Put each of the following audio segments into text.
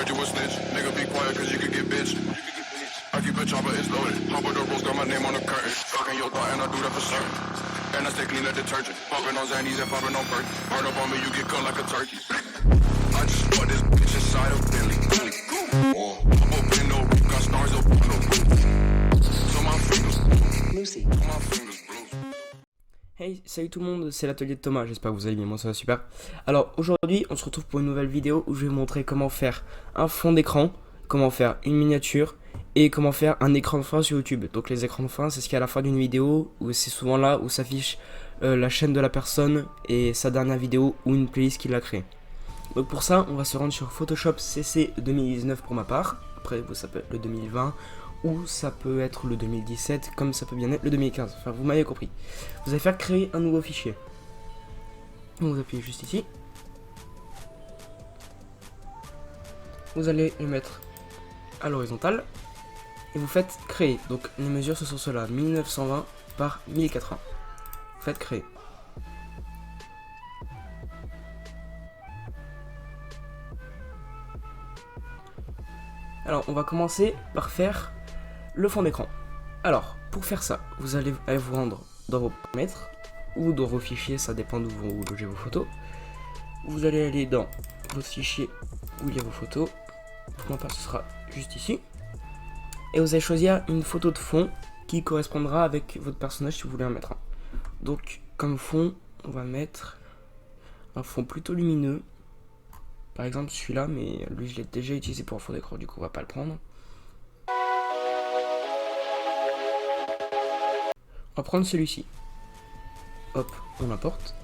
Heard you a snitch, nigga be quiet cause you could get bitch. I keep a chopper, it's loaded. Hop with the rose, got my name on the curtain. Fucking your thought and I do that for certain. And I stay clean like detergent. Popping on Xannies and popping on Perk. Burn up on me, you get cut like a turkey. I just put this bitch inside of Bentley. Open no roof, got stars up on the roof. So my fingers, Lucy. my fingers blue. Hey, salut tout le monde, c'est l'atelier de Thomas, j'espère que vous allez bien, moi ça va super. Alors aujourd'hui, on se retrouve pour une nouvelle vidéo où je vais vous montrer comment faire un fond d'écran, comment faire une miniature et comment faire un écran de fin sur YouTube. Donc les écrans de fin, c'est ce qu'il y a à la fin d'une vidéo, où c'est souvent là où s'affiche la chaîne de la personne et sa dernière vidéo ou une playlist qu'il a créée. Donc pour ça, on va se rendre sur Photoshop CC 2019 pour ma part. Après, ça peut être le 2020 ou ça peut être le 2017, comme ça peut bien être le 2015. Enfin, vous m'avez compris. Vous allez faire créer un nouveau fichier. Vous appuyez juste ici. Vous allez le mettre à l'horizontale et vous faites créer. Donc les mesures ce sont cela, 1920 par 1080. Vous faites créer. Alors on va commencer par faire le fond d'écran. Alors pour faire ça, vous allez vous rendre dans vos paramètres ou dans vos fichiers, ça dépend d'où vous logez vos photos. Vous allez aller dans votre fichier où il y a vos photos. Pour ma part, ce sera juste ici. Et vous allez choisir une photo de fond qui correspondra avec votre personnage si vous voulez en mettre un. Donc comme fond, on va mettre un fond plutôt lumineux. Par exemple celui-là, mais lui je l'ai déjà utilisé pour un fond d'écran, du coup on va pas le prendre. On va prendre celui-ci. Hop, on l'importe.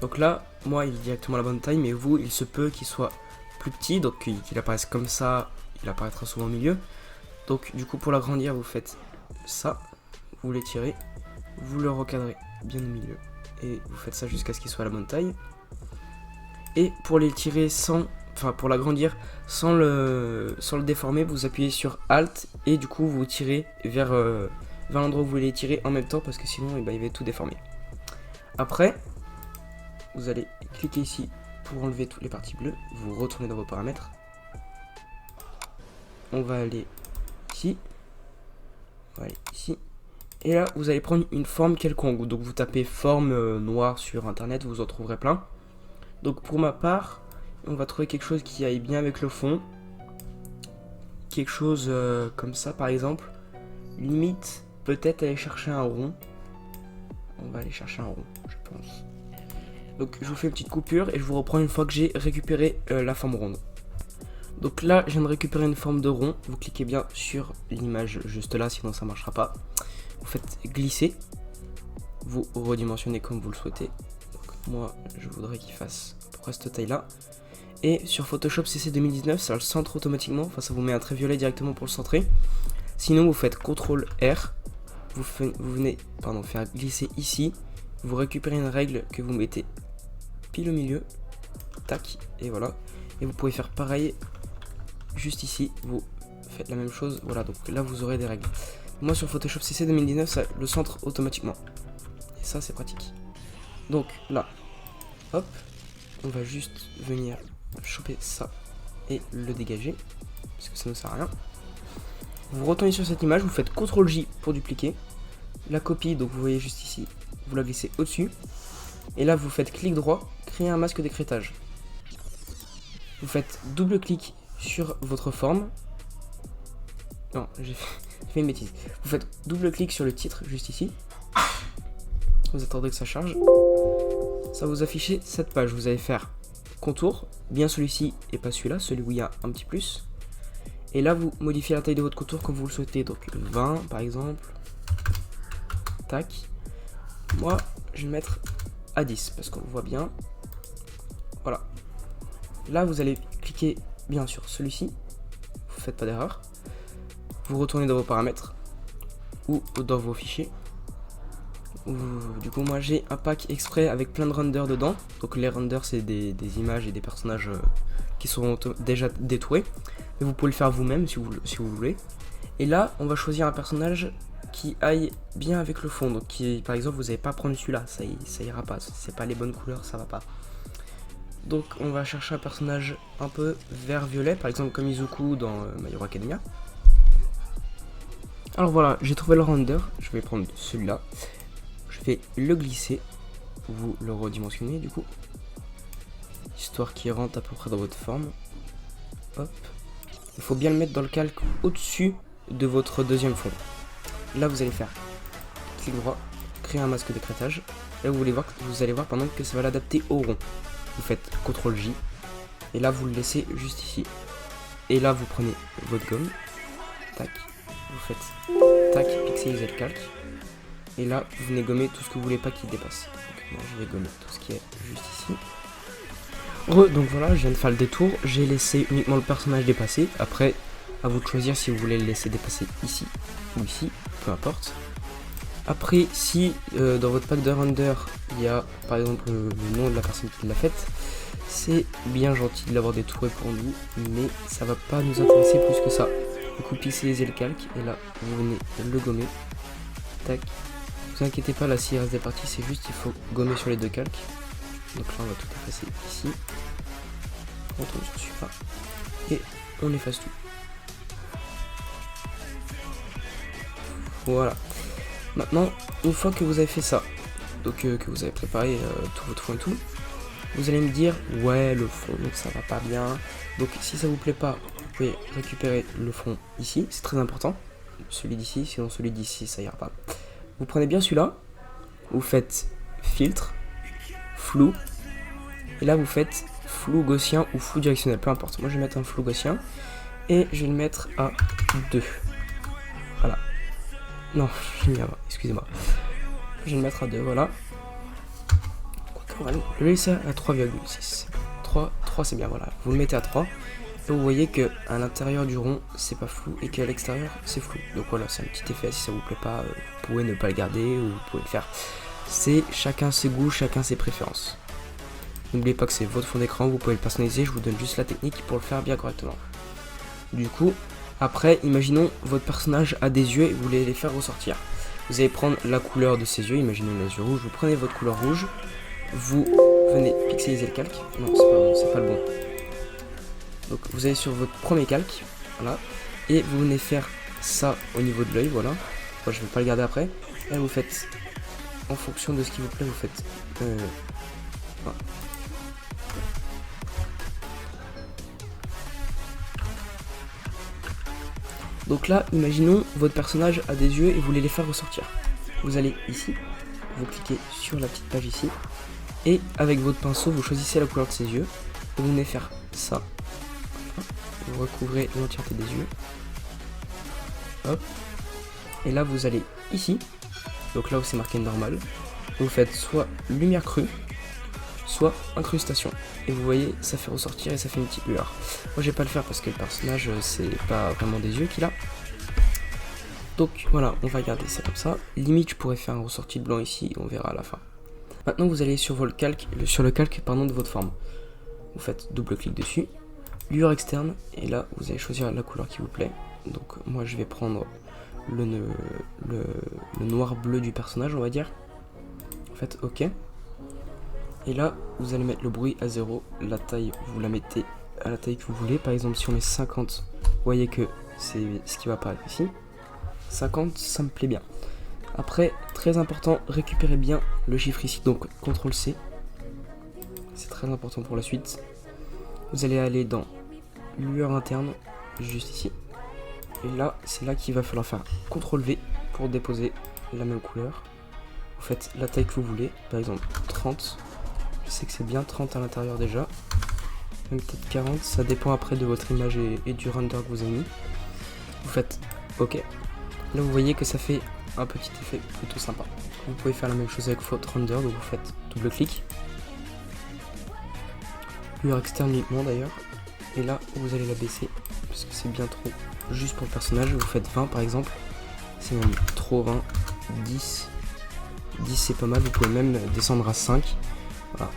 Donc là, moi il est directement à la bonne taille, mais vous, il se peut qu'il soit plus petit, donc qu'il apparaisse comme ça, il apparaîtra souvent au milieu. Donc du coup pour l'agrandir, vous faites ça, vous l'étirez, vous le recadrez bien au milieu, et vous faites ça jusqu'à ce qu'il soit à la bonne taille. Et pour l'étirer pour l'agrandir sans le déformer, vous appuyez sur Alt et du coup vous tirez vers l'endroit où vous voulez tirer en même temps parce que sinon il va tout déformer. Après, vous allez cliquer ici pour enlever toutes les parties bleues, vous retournez dans vos paramètres. On va aller ici, et là vous allez prendre une forme quelconque. Donc vous tapez forme noire sur internet, vous en trouverez plein. Donc pour ma part, on va trouver quelque chose qui aille bien avec le fond. Quelque chose comme ça par exemple. Limite, peut-être aller chercher un rond. On va aller chercher un rond, je pense. Donc je vous fais une petite coupure et je vous reprends une fois que j'ai récupéré la forme ronde. Donc là, je viens de récupérer une forme de rond. Vous cliquez bien sur l'image juste là, sinon ça ne marchera pas. Vous faites glisser. Vous redimensionnez comme vous le souhaitez. Moi je voudrais qu'il fasse pour cette taille là. Et sur Photoshop CC 2019 ça le centre automatiquement, enfin ça vous met un trait violet directement pour le centrer. Sinon vous faites CTRL R, vous venez faire glisser ici, vous récupérez une règle que vous mettez pile au milieu, tac, et voilà. Et vous pouvez faire pareil juste ici, vous faites la même chose, voilà, donc là vous aurez des règles. Moi sur Photoshop CC 2019 ça le centre automatiquement, et ça c'est pratique. Donc là, hop, on va juste venir choper ça et le dégager, parce que ça ne sert à rien. Vous retournez sur cette image, vous faites CTRL J pour dupliquer. La copie, donc vous voyez juste ici, vous la glissez au-dessus. Et là, vous faites clic droit, créer un masque d'écrêtage. Vous faites double clic sur votre forme. Non, j'ai fait une bêtise. Vous faites double clic sur le titre, juste ici. Vous attendez que ça charge. Ça va vous afficher cette page. Vous allez faire contour, bien celui-ci et pas celui-là, celui où il y a un petit plus. Et là, vous modifiez la taille de votre contour comme vous le souhaitez. Donc 20 par exemple. Tac. Moi, je vais le mettre à 10 parce qu'on voit bien. Voilà. Là, vous allez cliquer bien sur celui-ci. Vous faites pas d'erreur. Vous retournez dans vos paramètres ou dans vos fichiers. Du coup moi j'ai un pack exprès avec plein de renders dedans. Donc les renders c'est des images et des personnages qui sont déjà détourés. Mais vous pouvez le faire vous-même si vous voulez. Et là on va choisir un personnage qui aille bien avec le fond. Donc par exemple vous n'allez pas prendre celui-là, ça ira pas. C'est pas les bonnes couleurs, ça va pas. Donc on va chercher un personnage un peu vert-violet, par exemple comme Izuku dans My Hero Academia. Alors voilà, j'ai trouvé le render, je vais prendre celui-là. Je vais le glisser, vous le redimensionnez du coup. Histoire qu'il rentre à peu près dans votre forme. Hop. Il faut bien le mettre dans le calque au-dessus de votre deuxième fond. Là vous allez faire clic droit, créer un masque d'écrêtage. Là vous allez voir pardon, que ça va l'adapter au rond. Vous faites CTRL J et là vous le laissez juste ici. Et là vous prenez votre gomme, tac, vous faites tac, pixeliser le calque. Et là vous venez gommer tout ce que vous voulez pas qu'il dépasse. Donc moi je vais gommer tout ce qui est juste ici. Donc voilà, je viens de faire le détour, j'ai laissé uniquement le personnage dépasser. Après, à vous de choisir si vous voulez le laisser dépasser ici ou ici, peu importe. Après, si dans votre pack de render, il y a par exemple le nom de la personne qui l'a faite, c'est bien gentil de l'avoir détouré pour nous, mais ça va pas nous intéresser plus que ça. Du coup, pixeliser le calque, et là, vous venez le gommer. Tac. Vous inquiétez pas, là, s'il reste des parties, c'est juste il faut gommer sur les deux calques. Donc là, on va tout effacer ici. On tombe sur celui-là. Et on efface tout. Voilà. Maintenant, une fois que vous avez fait ça, donc que vous avez préparé tout votre fond et tout, vous allez me dire, ouais, le fond, donc ça va pas bien. Donc si ça vous plaît pas, vous pouvez récupérer le fond ici, c'est très important. Celui d'ici, sinon celui d'ici, ça ira pas. Vous prenez bien celui-là, vous faites filtre, flou, et là vous faites flou gaussien ou flou directionnel, peu importe. Moi je vais mettre un flou gaussien, et je vais le mettre à 2. Voilà. Non, j'ai mis à 20, excusez-moi. Je vais le mettre à 2, voilà. On va le laisser à 3,6. 3 c'est bien, voilà. Vous le mettez à 3. Et vous voyez que à l'intérieur du rond, c'est pas flou et qu'à l'extérieur, c'est flou. Donc voilà, c'est un petit effet. Si ça vous plaît pas, vous pouvez ne pas le garder ou vous pouvez le faire. C'est chacun ses goûts, chacun ses préférences. N'oubliez pas que c'est votre fond d'écran, vous pouvez le personnaliser. Je vous donne juste la technique pour le faire bien correctement. Du coup, après, imaginons votre personnage a des yeux et vous voulez les faire ressortir. Vous allez prendre la couleur de ses yeux, imaginons les yeux rouges. Vous prenez votre couleur rouge. Vous venez pixeliser le calque. Non, c'est pas le bon. Donc vous allez sur votre premier calque, voilà, et vous venez faire ça au niveau de l'œil, voilà. Moi je vais pas le garder après. Et vous faites, en fonction de ce qui vous plaît, vous faites. Voilà. Donc là, imaginons votre personnage a des yeux et vous voulez les faire ressortir. Vous allez ici, vous cliquez sur la petite page ici. Et avec votre pinceau, vous choisissez la couleur de ses yeux. Et vous venez faire ça. Vous recouvrez l'entièreté des yeux. Hop. Et là, vous allez ici. Donc là où c'est marqué normal. Vous faites soit lumière crue, soit incrustation. Et vous voyez, ça fait ressortir et ça fait une petite lueur. Moi, je vais pas le faire parce que le personnage, c'est pas vraiment des yeux qu'il a. Donc voilà, on va garder ça comme ça. Limite, je pourrais faire un ressorti de blanc ici. On verra à la fin. Maintenant, vous allez sur le calque de votre forme. Vous faites double-clic dessus, lueur externe, et là, vous allez choisir la couleur qui vous plaît. Donc, moi, je vais prendre le noir-bleu du personnage, on va dire. Faites OK. Et là, vous allez mettre le bruit à 0. La taille, vous la mettez à la taille que vous voulez. Par exemple, si on met 50, vous voyez que c'est ce qui va apparaître ici. 50, ça me plaît bien. Après, très important, récupérez bien le chiffre ici, donc CTRL C. C'est très important pour la suite. Vous allez aller dans lueur interne, juste ici. Et là, c'est là qu'il va falloir faire CTRL V pour déposer la même couleur. Vous faites la taille que vous voulez, par exemple 30. Je sais que c'est bien 30 à l'intérieur déjà. Même peut-être 40, ça dépend après de votre image et du render que vous avez mis. Vous faites OK. Là, vous voyez que ça fait un petit effet plutôt sympa. Vous pouvez faire la même chose avec votre render, donc vous faites double clic. Lueur externe uniquement d'ailleurs. Et là, vous allez la baisser parce que c'est bien trop juste pour le personnage. Vous faites 20 par exemple. C'est même trop 20. 10. 10 c'est pas mal. Vous pouvez même descendre à 5. Voilà.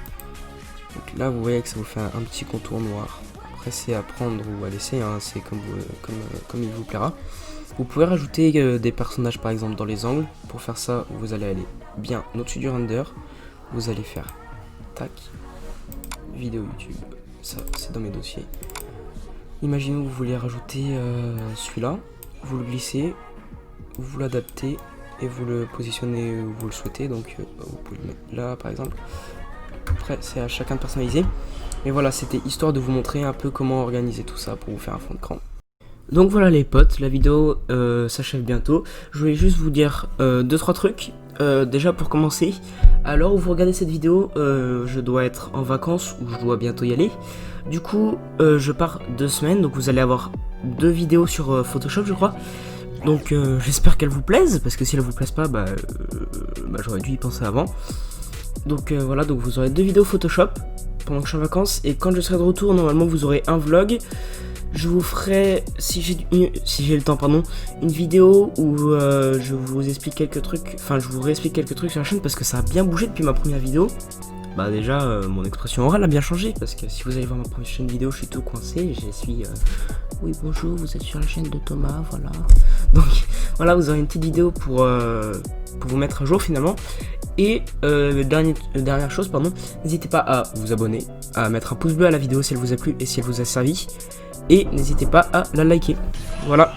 Donc là, vous voyez que ça vous fait un petit contour noir. Après, c'est à prendre ou à laisser. Hein. C'est comme il vous plaira. Vous pouvez rajouter des personnages par exemple dans les angles. Pour faire ça, vous allez aller bien au-dessus du render. Vous allez faire tac. vidéo YouTube. Ça, c'est dans mes dossiers. Imaginez que vous voulez rajouter celui-là. Vous le glissez, vous l'adaptez et vous le positionnez où vous le souhaitez. Donc vous pouvez le mettre là par exemple. Après c'est à chacun de personnaliser. Mais voilà, c'était histoire de vous montrer un peu comment organiser tout ça pour vous faire un fond d'écran. Donc voilà les potes, la vidéo s'achève bientôt. Je voulais juste vous dire 2-3 trucs. Déjà pour commencer, à l'heure où vous regardez cette vidéo, je dois être en vacances ou je dois bientôt y aller. Du coup, je pars 2 semaines, donc vous allez avoir 2 vidéos sur Photoshop je crois. Donc j'espère qu'elles vous plaisent, parce que si elles vous plaisent pas, j'aurais dû y penser avant. Donc voilà, donc vous aurez 2 vidéos Photoshop pendant que je suis en vacances, et quand je serai de retour, normalement vous aurez un vlog. Je vous ferai, si j'ai le temps, pardon, une vidéo où je vous explique quelques trucs, enfin je vous réexplique quelques trucs sur la chaîne parce que ça a bien bougé depuis ma première vidéo. Bah déjà, mon expression orale a bien changé parce que si vous allez voir ma prochaine vidéo, je suis tout coincé, je suis... Oui bonjour, vous êtes sur la chaîne de Thomas, voilà. Donc voilà, vous aurez une petite vidéo pour vous mettre à jour finalement. Et dernière chose, pardon, n'hésitez pas à vous abonner, à mettre un pouce bleu à la vidéo si elle vous a plu et si elle vous a servi. Et n'hésitez pas à la liker. Voilà.